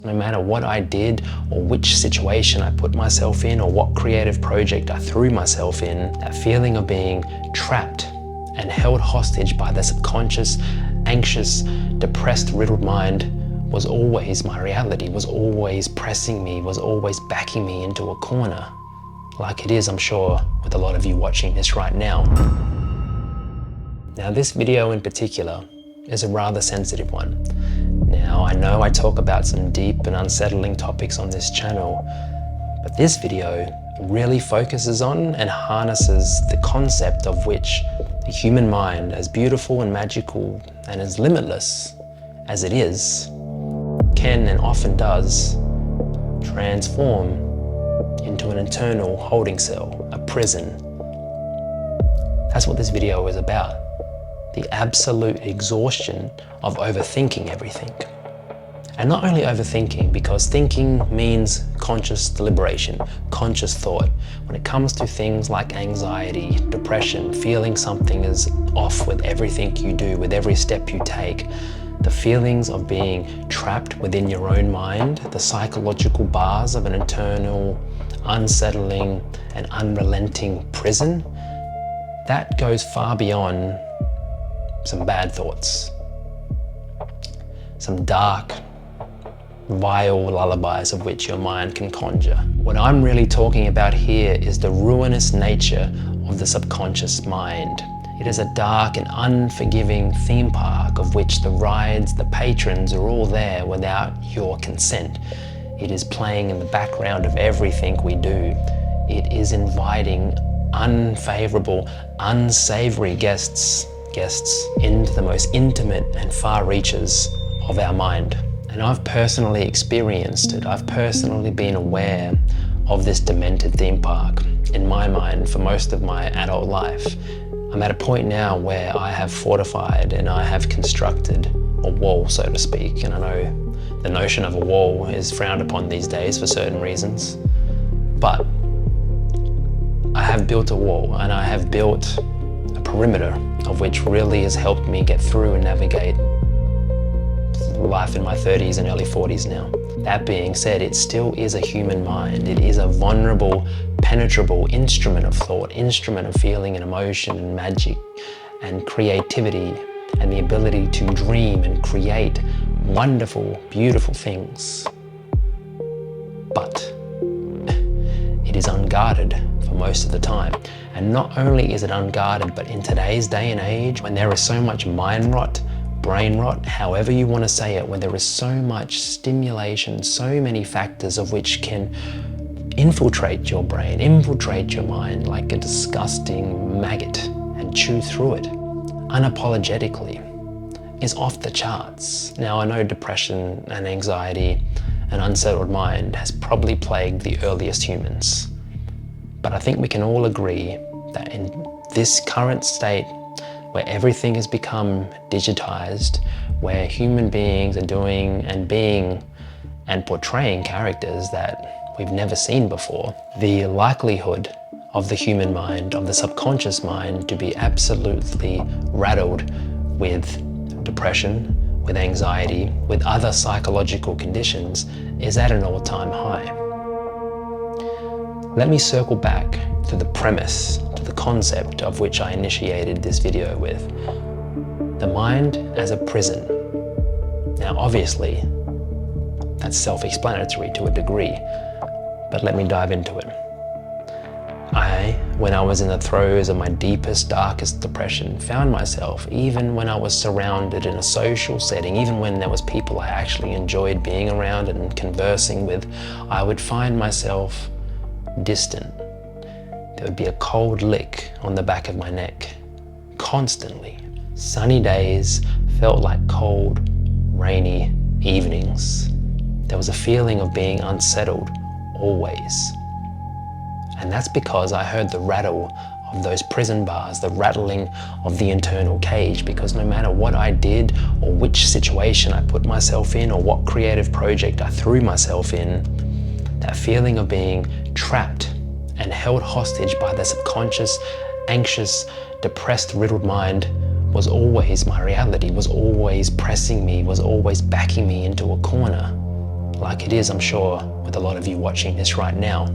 No matter what I did or which situation I put myself in or what creative project I threw myself in, that feeling of being trapped and held hostage by the subconscious, anxious, depressed, riddled mind was always my reality, was always pressing me, was always backing me into a corner. Like it is, I'm sure, with a lot of you watching this right now. Now, this video in particular is a rather sensitive one. Now, I know I talk about some deep and unsettling topics on this channel, but this video really focuses on and harnesses the concept of which the human mind, as beautiful and magical and as limitless as it is, can and often does transform into an internal holding cell, a prison. That's what this video is about. The absolute exhaustion of overthinking everything. And not only overthinking, because thinking means conscious deliberation, conscious thought. When it comes to things like anxiety, depression, feeling something is off with everything you do, with every step you take, the feelings of being trapped within your own mind, the psychological bars of an internal, unsettling and unrelenting prison, that goes far beyond some bad thoughts, some dark, vile lullabies of which your mind can conjure. What I'm really talking about here is the ruinous nature of the subconscious mind. It is a dark and unforgiving theme park of which the rides, the patrons are all there without your consent. It is playing in the background of everything we do. It is inviting unfavorable, unsavory guests into the most intimate and far reaches of our mind. And I've personally experienced it. I've personally been aware of this demented theme park in my mind for most of my adult life. I'm at a point now where I have fortified and I have constructed a wall, so to speak. And I know the notion of a wall is frowned upon these days for certain reasons. But I have built a wall, and I have built a perimeter of which really has helped me get through and navigate life in my 30s and early 40s now. That being said, it still is a human mind. It is a vulnerable, penetrable instrument of thought, instrument of feeling and emotion and magic and creativity and the ability to dream and create wonderful, beautiful things. But it is unguarded for most of the time. And not only is it unguarded, but in today's day and age, when there is so much mind rot, brain rot, however you want to say it, when there is so much stimulation, so many factors of which can infiltrate your brain, infiltrate your mind like a disgusting maggot and chew through it unapologetically, is off the charts. Now, I know depression and anxiety and unsettled mind has probably plagued the earliest humans. But I think we can all agree that in this current state, where everything has become digitized, where human beings are doing and being and portraying characters that we've never seen before, the likelihood of the human mind, of the subconscious mind, to be absolutely rattled with depression, with anxiety, with other psychological conditions is at an all-time high. Let me circle back to the premise, to the concept of which I initiated this video with. The mind as a prison. Now, obviously, that's self-explanatory to a degree, but let me dive into it. When I was in the throes of my deepest, darkest depression, found myself, even when I was surrounded in a social setting, even when there was people I actually enjoyed being around and conversing with, I would find myself distant. There would be a cold lick on the back of my neck, constantly. Sunny days felt like cold, rainy evenings. There was a feeling of being unsettled, always. And that's because I heard the rattle of those prison bars, the rattling of the internal cage, because no matter what I did or which situation I put myself in or what creative project I threw myself in, that feeling of being trapped and held hostage by the subconscious, anxious, depressed, riddled mind was always my reality, was always pressing me, was always backing me into a corner. like it is, I'm sure, with a lot of you watching this right now.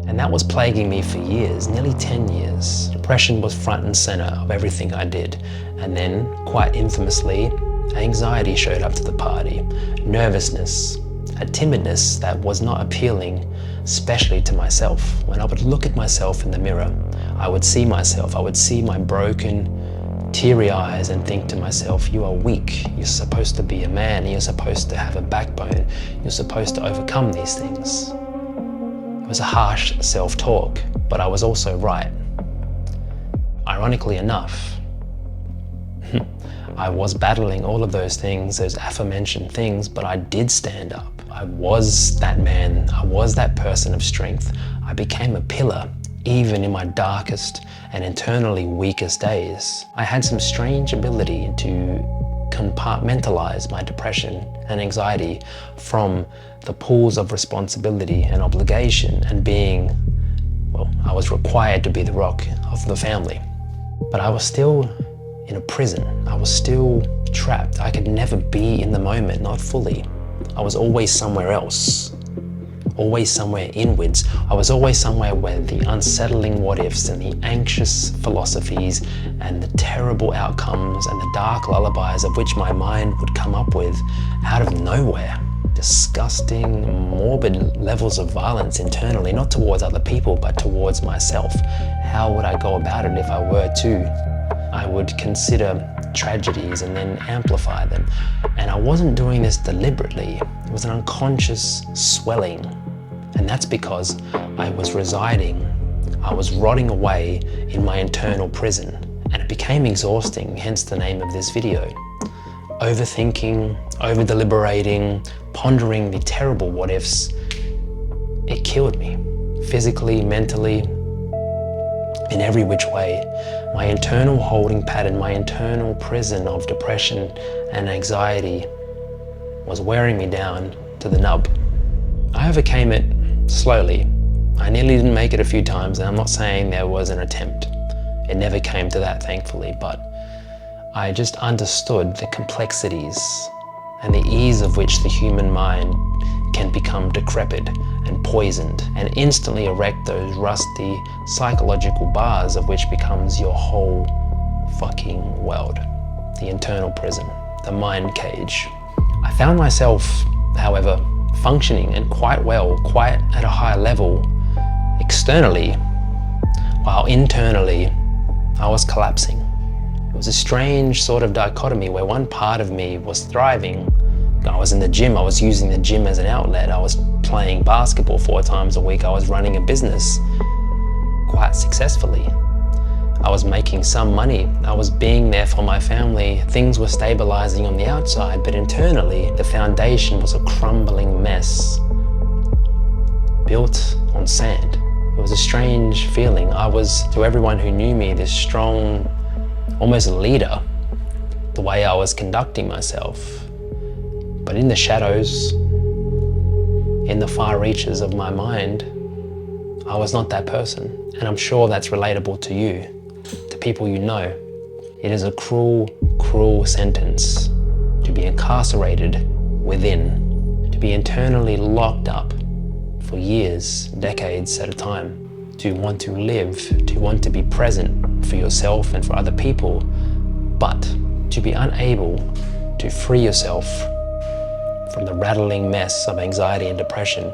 And that was plaguing me for years, nearly 10 years. Depression was front and center of everything I did. And then, quite infamously, anxiety showed up to the party. Nervousness, a timidness that was not appealing, especially to myself. When I would look at myself in the mirror, I would see myself, I would see my broken, teary eyes and think to myself, you are weak. You're supposed to be a man. You're supposed to have a backbone. You're supposed to overcome these things. It was a harsh self-talk, but I was also right. Ironically enough, I was battling all of those things, those aforementioned things, but I did stand up. I was that man. I was that person of strength. I became a pillar, even in my darkest and internally weakest days. I had some strange ability to compartmentalize my depression and anxiety from the pools of responsibility and obligation and being, well, I was required to be the rock of the family. But I was still in a prison. I was still trapped. I could never be in the moment, not fully. I was always somewhere else, always somewhere inwards. I was always somewhere where the unsettling what ifs and the anxious philosophies and the terrible outcomes and the dark lullabies of which my mind would come up with out of nowhere. Disgusting, morbid levels of violence internally, not towards other people, but towards myself. How would I go about it if I were to? I would consider tragedies and then amplify them. And I wasn't doing this deliberately. It was an unconscious swelling. And that's because I was residing, I was rotting away in my internal prison. And it became exhausting, hence the name of this video. Overthinking, over-deliberating, pondering the terrible what-ifs, it killed me. Physically, mentally, in every which way. My internal holding pattern, my internal prison of depression and anxiety was wearing me down to the nub. I overcame it slowly. I nearly didn't make it a few times, and I'm not saying there was an attempt. It never came to that, thankfully, but I just understood the complexities and the ease of which the human mind can become decrepit and poisoned and instantly erect those rusty psychological bars of which becomes your whole fucking world. The internal prison, the mind cage. I found myself, however, functioning and quite well, quite at a high level externally, while internally I was collapsing. It was a strange sort of dichotomy where one part of me was thriving. I was in the gym, I was using the gym as an outlet, I was playing basketball 4 times a week, I was running a business quite successfully. I was making some money, I was being there for my family, things were stabilizing on the outside, but internally the foundation was a crumbling mess built on sand. It was a strange feeling. I was, to everyone who knew me, this strong, almost leader, the way I was conducting myself. But in the shadows, in the far reaches of my mind, I was not that person. And I'm sure that's relatable to you, to people you know. It is a cruel, cruel sentence to be incarcerated within, to be internally locked up for years, decades at a time, to want to live, to want to be present for yourself and for other people, but to be unable to free yourself from the rattling mess of anxiety and depression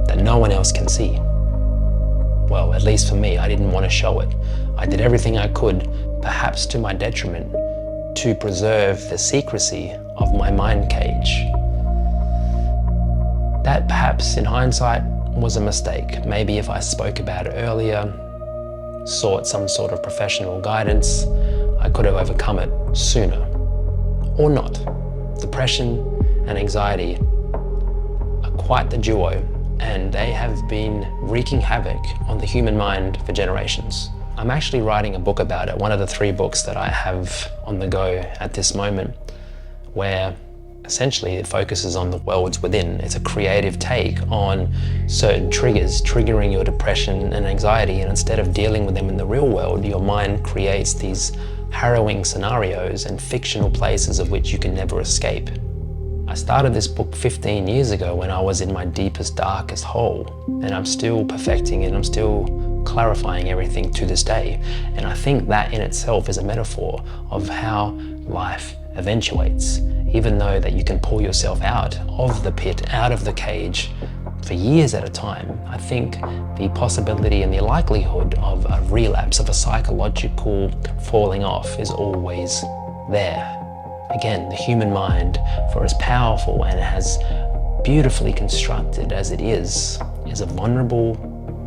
that no one else can see. Well, at least for me, I didn't want to show it. I did everything I could, perhaps to my detriment, to preserve the secrecy of my mind cage. That perhaps, in hindsight, was a mistake. Maybe if I spoke about it earlier, sought some sort of professional guidance, I could have overcome it sooner. Or not. Depression and anxiety are quite the duo, and they have been wreaking havoc on the human mind for generations. I'm actually writing a book about it, one of the 3 books that I have on the go at this moment, where essentially it focuses on the worlds within. It's a creative take on certain triggers, triggering your depression and anxiety, and instead of dealing with them in the real world, your mind creates these harrowing scenarios and fictional places of which you can never escape. I started this book 15 years ago when I was in my deepest, darkest hole, and I'm still perfecting it, I'm still clarifying everything to this day. And I think that in itself is a metaphor of how life eventuates. Even though that you can pull yourself out of the pit, out of the cage for years at a time, I think the possibility and the likelihood of a relapse, of a psychological falling off, is always there. Again, the human mind, for as powerful and as beautifully constructed as it is a vulnerable,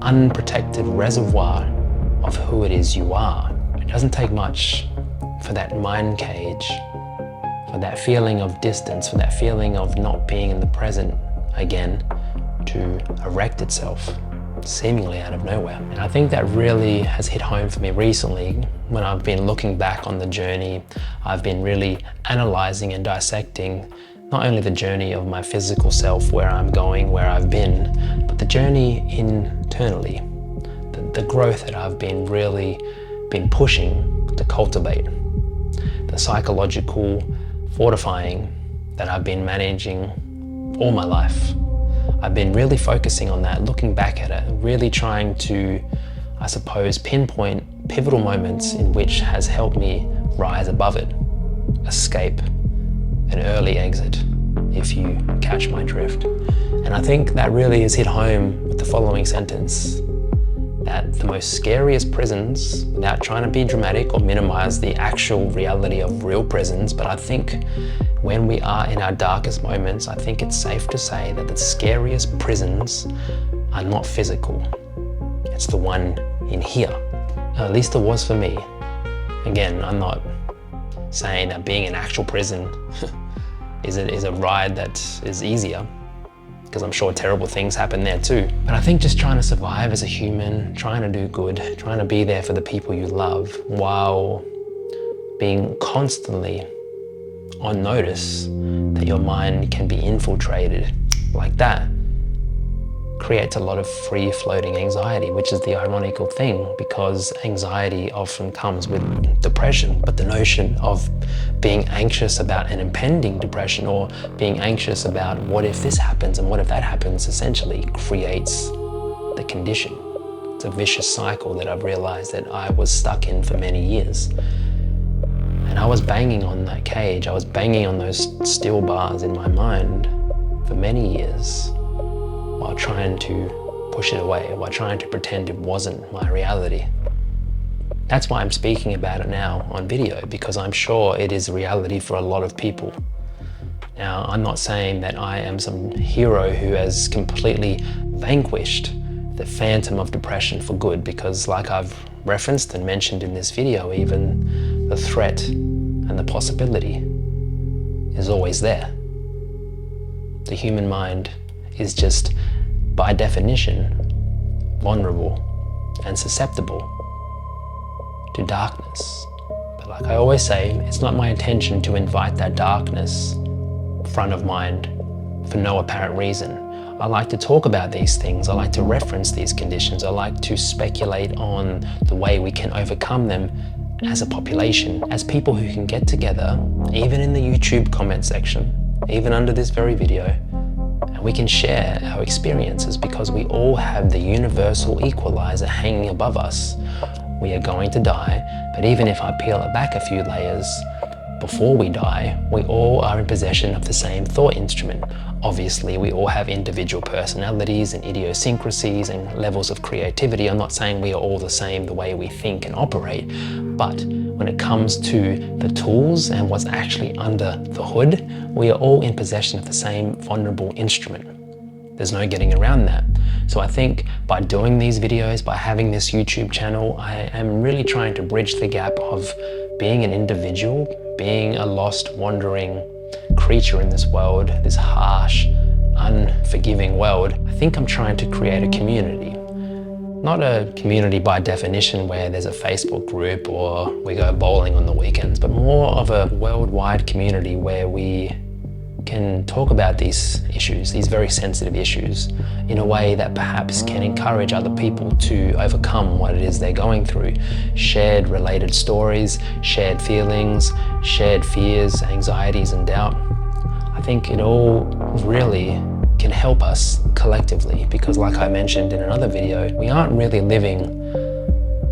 unprotected reservoir of who it is you are. It doesn't take much for that mind cage, for that feeling of distance, for that feeling of not being in the present again, to erect itself seemingly out of nowhere. And I think that really has hit home for me recently when I've been looking back on the journey. I've been really analyzing and dissecting not only the journey of my physical self, where I'm going, where I've been, but the journey internally, the growth that I've really been pushing to cultivate, the psychological fortifying that I've been managing all my life. I've been really focusing on that, looking back at it, really trying to, I suppose, pinpoint pivotal moments in which has helped me rise above it, escape, an early exit, if you catch my drift. And I think that really has hit home with the following sentence, that the most scariest prisons, without trying to be dramatic or minimize the actual reality of real prisons, but I think when we are in our darkest moments, I think it's safe to say that the scariest prisons are not physical. It's the one in here. At least it was for me. Again, I'm not saying that being in actual prison is a ride that is easier, because I'm sure terrible things happen there too. But I think just trying to survive as a human, trying to do good, trying to be there for the people you love, while being constantly on notice that your mind can be infiltrated like that, creates a lot of free-floating anxiety, which is the ironical thing, because anxiety often comes with depression. But the notion of being anxious about an impending depression, or being anxious about what if this happens and what if that happens, essentially creates the condition. It's a vicious cycle that I've realized that I was stuck in for many years. And I was banging on that cage, I was banging on those steel bars in my mind for many years, while trying to push it away, while trying to pretend it wasn't my reality. That's why I'm speaking about it now on video, because I'm sure it is reality for a lot of people. Now, I'm not saying that I am some hero who has completely vanquished the phantom of depression for good, because like I've referenced and mentioned in this video, even the threat and the possibility is always there. The human mind is just, by definition, vulnerable and susceptible to darkness. But like I always say, it's not my intention to invite that darkness front of mind for no apparent reason. I like to talk about these things, I like to reference these conditions, I like to speculate on the way we can overcome them as a population, as people who can get together, even in the YouTube comment section, even under this very video, and we can share our experiences, because we all have the universal equalizer hanging above us. We are going to die, but even if I peel it back a few layers, before we die, we all are in possession of the same thought instrument. Obviously, we all have individual personalities and idiosyncrasies and levels of creativity. I'm not saying we are all the same the way we think and operate, but when it comes to the tools and what's actually under the hood, we are all in possession of the same vulnerable instrument. There's no getting around that. So I think by doing these videos, by having this YouTube channel, I am really trying to bridge the gap of being an individual, being a lost, wandering creature in this world, this harsh, unforgiving world. I think I'm trying to create a community. Not a community by definition where there's a Facebook group or we go bowling on the weekends, but more of a worldwide community where we can talk about these issues, these very sensitive issues, in a way that perhaps can encourage other people to overcome what it is they're going through. Shared related stories, shared feelings, shared fears, anxieties and doubt. I think it all really can help us collectively, because like I mentioned in another video, we aren't really living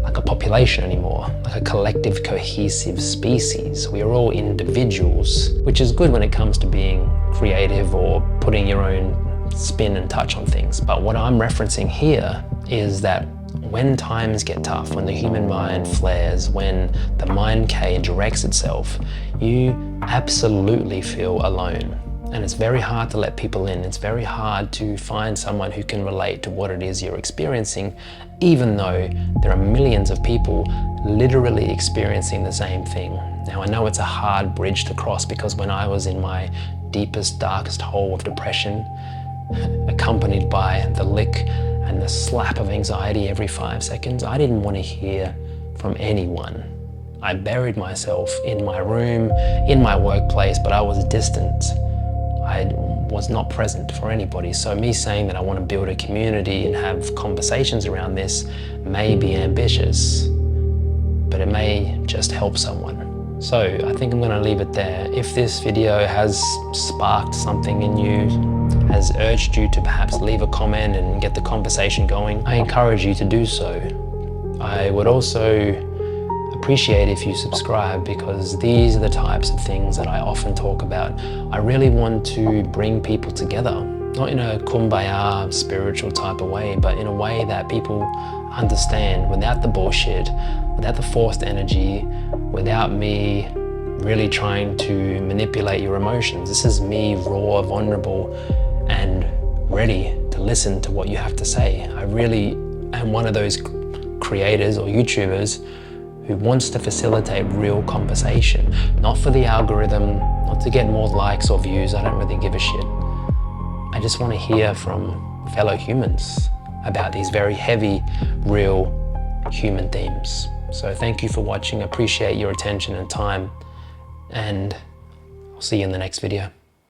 like a population anymore, like a collective cohesive species. We are all individuals, which is good when it comes to being creative or putting your own spin and touch on things. But what I'm referencing here is that when times get tough, when the human mind flares, when the mind cage wrecks itself, you absolutely feel alone. And it's very hard to let people in. It's very hard to find someone who can relate to what it is you're experiencing, even though there are millions of people literally experiencing the same thing. Now, I know it's a hard bridge to cross, because when I was in my deepest, darkest hole of depression, accompanied by the lick and the slap of anxiety every 5 seconds, I didn't want to hear from anyone. I buried myself in my room, in my workplace, but I was distant. I was not present for anybody. So me saying that I want to build a community and have conversations around this may be ambitious, but it may just help someone. So I think I'm going to leave it there. If this video has sparked something in you, has urged you to perhaps leave a comment and get the conversation going, I encourage you to do so. I would also appreciate if you subscribe, because these are the types of things that I often talk about. I really want to bring people together, not in a kumbaya spiritual type of way, but in a way that people understand, without the bullshit, without the forced energy, without me really trying to manipulate your emotions. This is me raw, vulnerable, and ready to listen to what you have to say. I really am one of those creators or YouTubers who wants to facilitate real conversation, not for the algorithm, not to get more likes or views. I don't really give a shit. I just want to hear from fellow humans about these very heavy, real human themes. So thank you for watching. Appreciate your attention and time, and I'll see you in the next video.